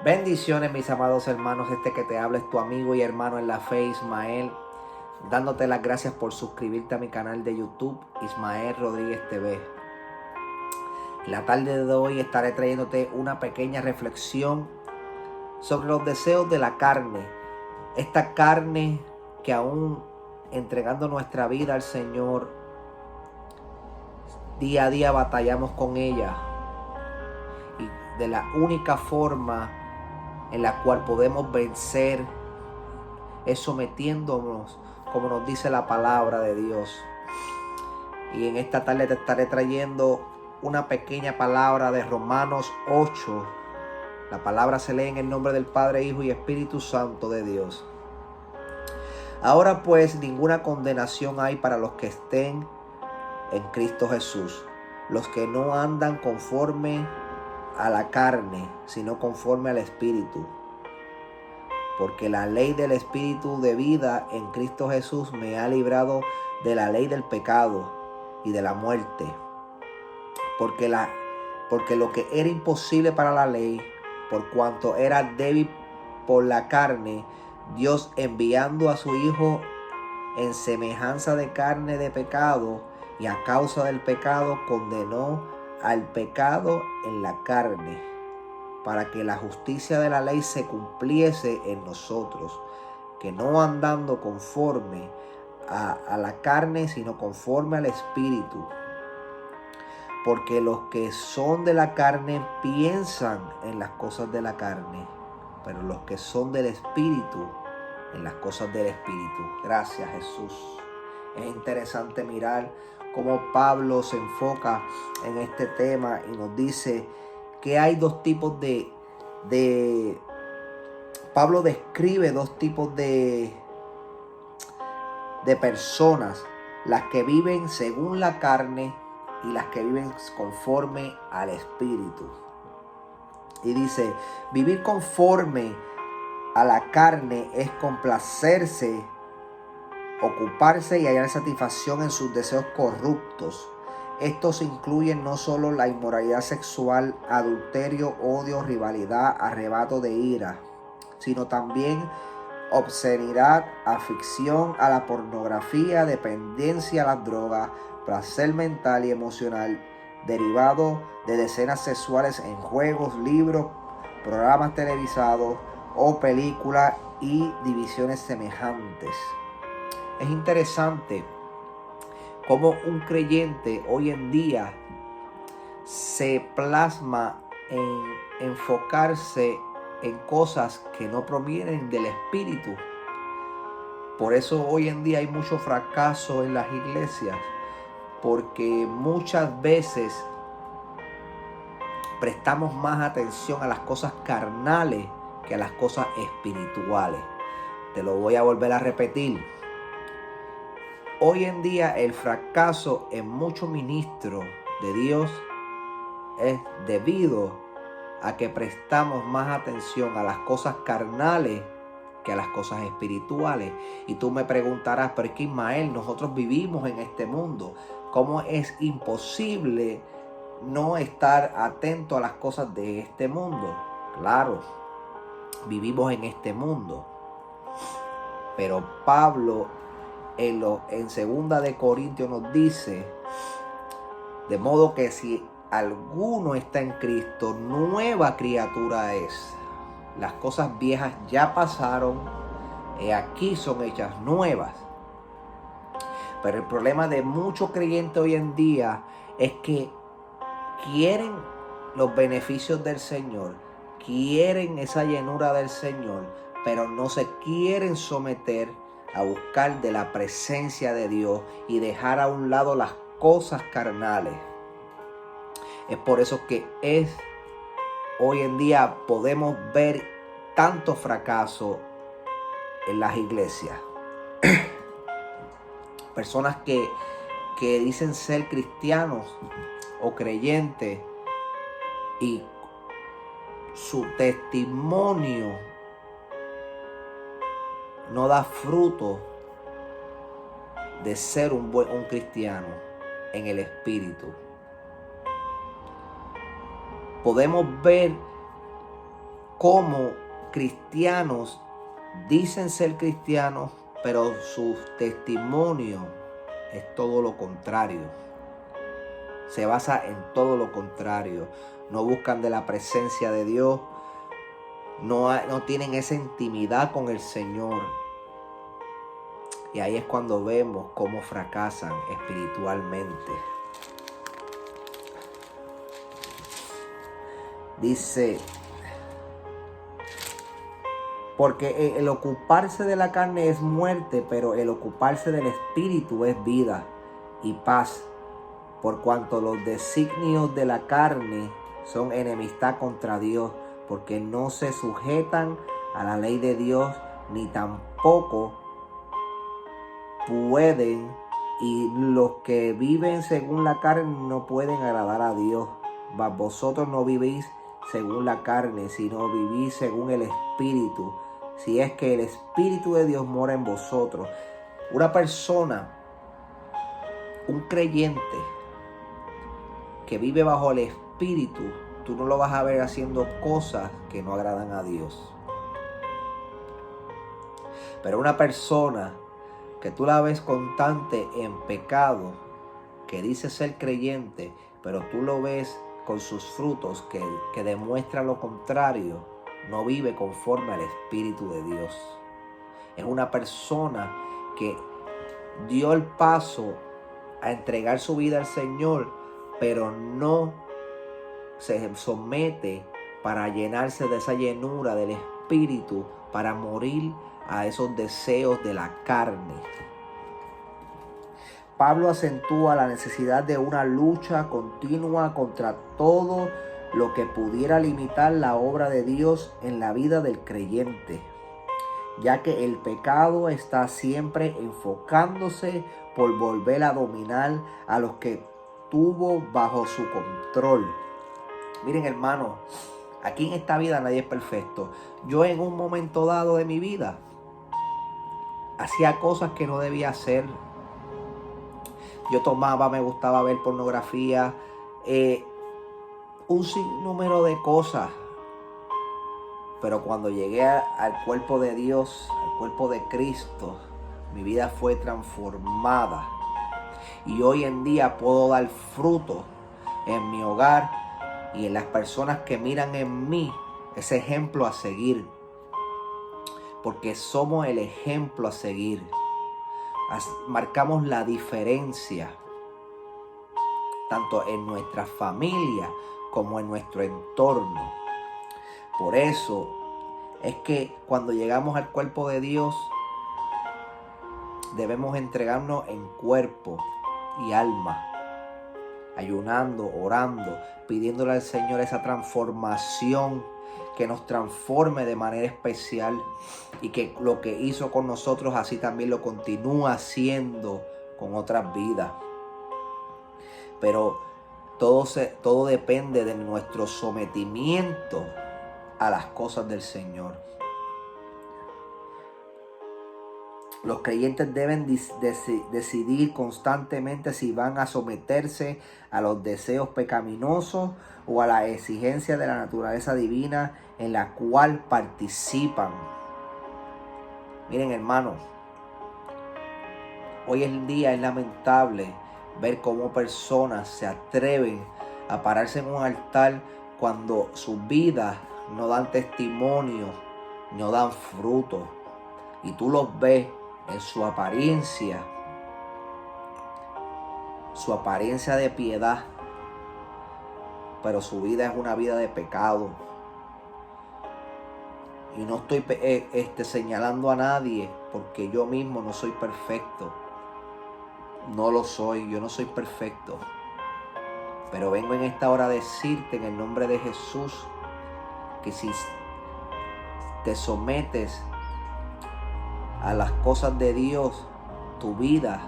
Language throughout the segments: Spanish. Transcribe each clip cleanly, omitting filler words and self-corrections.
Bendiciones, mis amados hermanos. Este que te habla es tu amigo y hermano en la fe, Ismael, dándote las gracias por suscribirte a mi canal de YouTube, Ismael Rodríguez TV. En la tarde de hoy estaré trayéndote una pequeña reflexión sobre los deseos de la carne. Esta carne que aún entregando nuestra vida al Señor, día a día batallamos con ella. Y de la única forma en la cual podemos vencer es sometiéndonos, como nos dice la palabra de Dios. Y en esta tarde te estaré trayendo una pequeña palabra de Romanos 8. La palabra se lee en el nombre del Padre, Hijo y Espíritu Santo de Dios. Ahora pues ninguna condenación hay para los que estén en Cristo Jesús, los que no andan conforme a la carne, sino conforme al Espíritu. Porque la ley del Espíritu de vida en Cristo Jesús me ha librado de la ley del pecado y de la muerte. Porque lo que era imposible para la ley, por cuanto era débil por la carne, Dios enviando a su Hijo en semejanza de carne de pecado, y a causa del pecado condenó al pecado en la carne, para que la justicia de la ley se cumpliese en nosotros, que no andando conforme a la carne, sino conforme al Espíritu. Porque los que son de la carne piensan en las cosas de la carne, pero los que son del Espíritu, en las cosas del Espíritu. Gracias, Jesús. Es interesante mirar cómo Pablo se enfoca en este tema y nos dice que hay dos tipos Pablo describe dos tipos de personas: las que viven según la carne y las que viven conforme al Espíritu. Y dice, vivir conforme a la carne es complacerse, ocuparse y hallar satisfacción en sus deseos corruptos. Estos incluyen no solo la inmoralidad sexual, adulterio, odio, rivalidad, arrebato de ira, sino también obscenidad, afición a la pornografía, dependencia a las drogas, placer mental y emocional derivado de escenas sexuales en juegos, libros, programas televisados o películas y divisiones semejantes. Es interesante cómo un creyente hoy en día se plasma en enfocarse en cosas que no provienen del Espíritu. Por eso hoy en día hay mucho fracaso en las iglesias, porque muchas veces prestamos más atención a las cosas carnales que a las cosas espirituales. Te lo voy a volver a repetir. Hoy en día el fracaso en muchos ministros de Dios es debido a que prestamos más atención a las cosas carnales que a las cosas espirituales. Y tú me preguntarás, pero es que Ismael, nosotros vivimos en este mundo. ¿Cómo es imposible no estar atento a las cosas de este mundo? Claro, vivimos en este mundo. Pero Pablo en 2 de Corintios nos dice, de modo que si alguno está en Cristo, nueva criatura es. Las cosas viejas ya pasaron, y aquí son hechas nuevas. Pero el problema de muchos creyentes hoy en día es que quieren los beneficios del Señor, quieren esa llenura del Señor, pero no se quieren someter a buscar de la presencia de Dios y dejar a un lado las cosas carnales. Es por eso que hoy en día podemos ver tanto fracaso en las iglesias. Personas que dicen ser cristianos o creyentes y su testimonio no da fruto de ser un cristiano en el Espíritu. Podemos ver cómo cristianos dicen ser cristianos, pero su testimonio es todo lo contrario. Se basa en todo lo contrario. No buscan de la presencia de Dios. No tienen esa intimidad con el Señor. Y ahí es cuando vemos cómo fracasan espiritualmente. Dice, porque el ocuparse de la carne es muerte, pero el ocuparse del espíritu es vida y paz. Por cuanto los designios de la carne son enemistad contra Dios, porque no se sujetan a la ley de Dios, ni tampoco pueden, y los que viven según la carne no pueden agradar a Dios. Mas vosotros no vivís según la carne, sino vivís según el Espíritu, si es que el Espíritu de Dios mora en vosotros. Una persona, un creyente que vive bajo el Espíritu, tú no lo vas a ver haciendo cosas que no agradan a Dios. Pero una persona que tú la ves constante en pecado, que dice ser creyente, pero tú lo ves con sus frutos que demuestra lo contrario, no vive conforme al Espíritu de Dios. Es una persona que dio el paso a entregar su vida al Señor, pero no se somete para llenarse de esa llenura del Espíritu, para morir a esos deseos de la carne. Pablo acentúa la necesidad de una lucha continua contra todo lo que pudiera limitar la obra de Dios en la vida del creyente, ya que el pecado está siempre enfocándose por volver a dominar a los que tuvo bajo su control. Miren, hermanos, aquí en esta vida nadie es perfecto. Yo en un momento dado de mi vida hacía cosas que no debía hacer. Yo tomaba, me gustaba ver pornografía, un sinnúmero de cosas. Pero cuando llegué al cuerpo de Dios, al cuerpo de Cristo, mi vida fue transformada. Y hoy en día puedo dar fruto en mi hogar y en las personas que miran en mí ese ejemplo a seguir. Porque somos el ejemplo a seguir. Marcamos la diferencia tanto en nuestra familia como en nuestro entorno. Por eso es que cuando llegamos al cuerpo de Dios debemos entregarnos en cuerpo y alma, ayunando, orando, pidiéndole al Señor esa transformación, que nos transforme de manera especial y que lo que hizo con nosotros así también lo continúa haciendo con otras vidas. Pero todo depende de nuestro sometimiento a las cosas del Señor. Los creyentes deben decidir constantemente si van a someterse a los deseos pecaminosos o a la exigencia de la naturaleza divina en la cual participan. Miren, hermanos, hoy en día es lamentable ver cómo personas se atreven a pararse en un altar cuando sus vidas no dan testimonio, no dan fruto. Y tú los ves en su apariencia de piedad, pero su vida es una vida de pecado. Y no estoy señalando a nadie, porque yo mismo no soy perfecto. No lo soy, yo no soy perfecto. Pero vengo en esta hora a decirte en el nombre de Jesús que si te sometes a las cosas de Dios, tu vida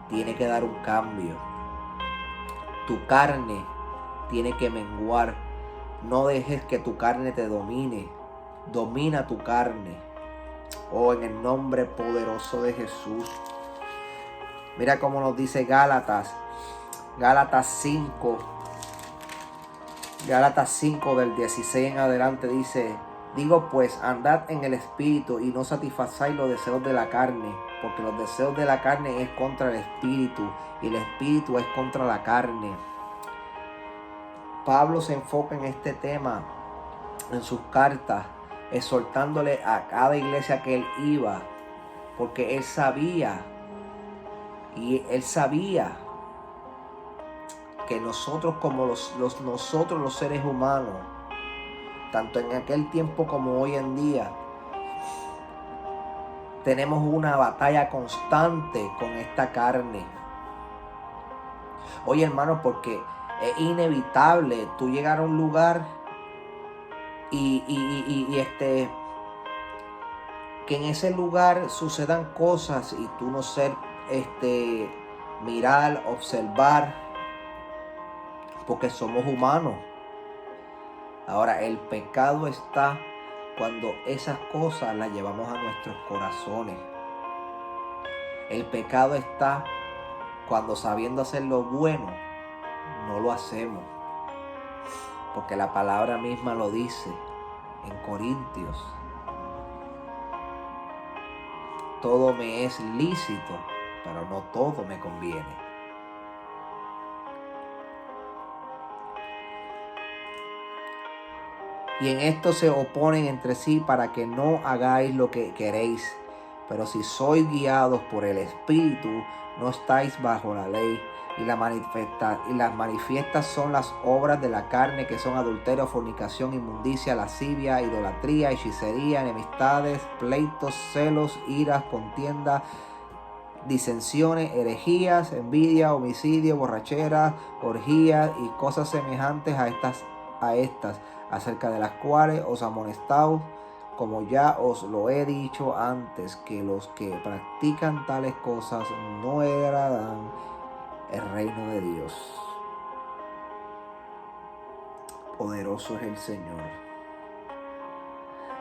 tiene que dar un cambio. Tu carne tiene que menguar. No dejes que tu carne te domine. Domina tu carne. Oh, en el nombre poderoso de Jesús. Mira cómo nos dice Gálatas 5, Gálatas 5 del 16 en adelante dice: digo pues, andad en el espíritu y no satisfazáis los deseos de la carne, porque los deseos de la carne es contra el espíritu y el espíritu es contra la carne. Pablo se enfoca en este tema en sus cartas, exhortándole a cada iglesia que él iba, porque él sabía que nosotros como nosotros los seres humanos, tanto en aquel tiempo como hoy en día, tenemos una batalla constante con esta carne. Oye, hermano, porque es inevitable tú llegar a un lugar y que en ese lugar sucedan cosas y tú no ser mirar, observar, porque somos humanos. Ahora, el pecado está cuando esas cosas las llevamos a nuestros corazones. El pecado está cuando, sabiendo hacer lo bueno, no lo hacemos. Porque la palabra misma lo dice en Corintios: todo me es lícito, pero no todo me conviene. Y en esto se oponen entre sí para que no hagáis lo que queréis. Pero si sois guiados por el Espíritu, no estáis bajo la ley. Y las manifiestas son las obras de la carne, que son adulterio, fornicación, inmundicia, lascivia, idolatría, hechicería, enemistades, pleitos, celos, iras, contiendas, disensiones, herejías, envidia, homicidio, borrachera, orgías y cosas semejantes a estas, acerca de las cuales os amonestamos, como ya os lo he dicho antes, que los que practican tales cosas no heredarán el reino de Dios. Poderoso es el Señor.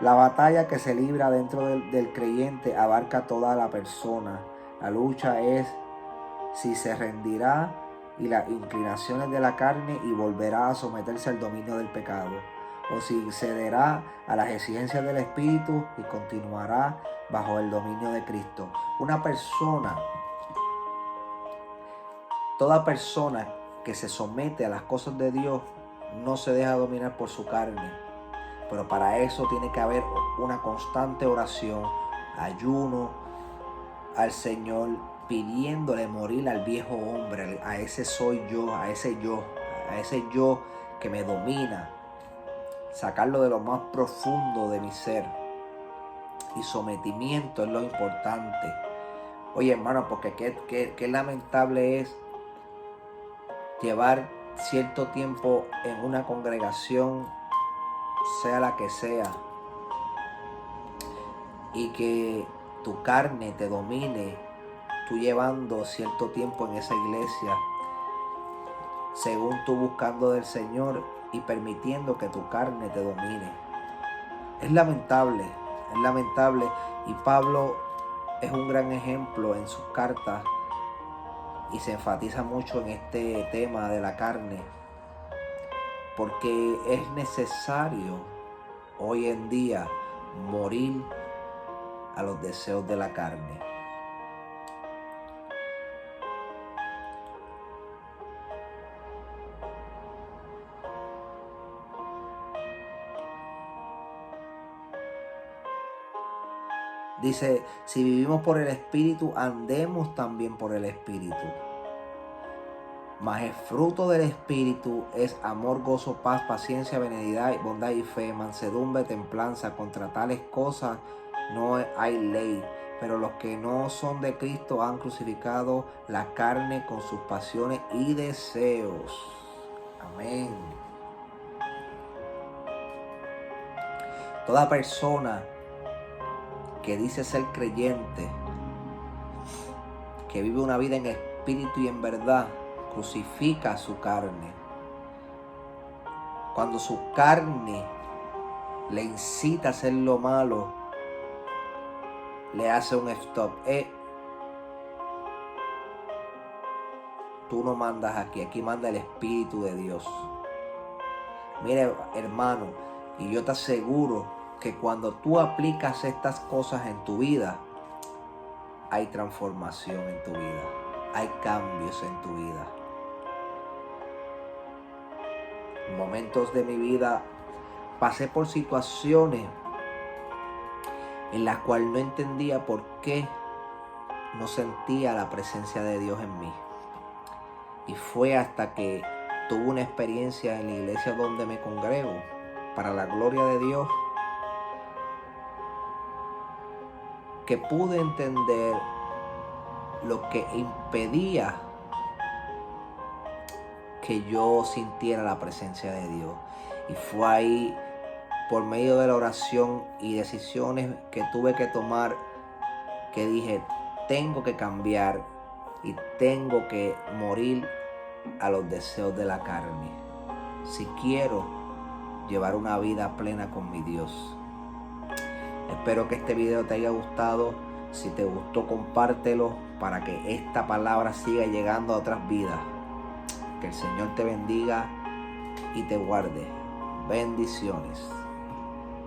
La batalla que se libra dentro del creyente abarca toda la persona. La lucha es si se rendirá y las inclinaciones de la carne y volverá a someterse al dominio del pecado, o si cederá a las exigencias del Espíritu y continuará bajo el dominio de Cristo. Toda persona que se somete a las cosas de Dios no se deja dominar por su carne, pero para eso tiene que haber una constante oración, ayuno al Señor, pidiéndole morir al viejo hombre, a ese soy yo, a ese yo que me domina, sacarlo de lo más profundo de mi ser. Y sometimiento es lo importante. Oye, hermano, porque qué lamentable es llevar cierto tiempo en una congregación, sea la que sea, y que tu carne te domine, tú llevando cierto tiempo en esa iglesia, según tú buscando del Señor y permitiendo que tu carne te domine. Es lamentable, y Pablo es un gran ejemplo en sus cartas y se enfatiza mucho en este tema de la carne, porque es necesario hoy en día morir a los deseos de la carne. Dice: si vivimos por el Espíritu, andemos también por el Espíritu. Mas el fruto del Espíritu es amor, gozo, paz, paciencia, benignidad, bondad y fe, mansedumbre, templanza. Contra tales cosas no hay ley. Pero los que no son de Cristo han crucificado la carne con sus pasiones y deseos. Amén. Toda persona que dice ser creyente, que vive una vida en espíritu y en verdad, crucifica su carne. Cuando su carne le incita a hacer lo malo, le hace un stop. Tú no mandas aquí manda el Espíritu de Dios. Mire, hermano, y yo te aseguro que cuando tú aplicas estas cosas en tu vida, hay transformación en tu vida, hay cambios en tu vida. En momentos de mi vida pasé por situaciones en las cuales no entendía por qué no sentía la presencia de Dios en mí. Y fue hasta que tuve una experiencia en la iglesia donde me congrego, para la gloria de Dios, que pude entender lo que impedía que yo sintiera la presencia de Dios. Y fue ahí, por medio de la oración y decisiones que tuve que tomar, que dije, tengo que cambiar y tengo que morir a los deseos de la carne si quiero llevar una vida plena con mi Dios. Espero que este video te haya gustado. Si te gustó, compártelo para que esta palabra siga llegando a otras vidas. Que el Señor te bendiga y te guarde. Bendiciones.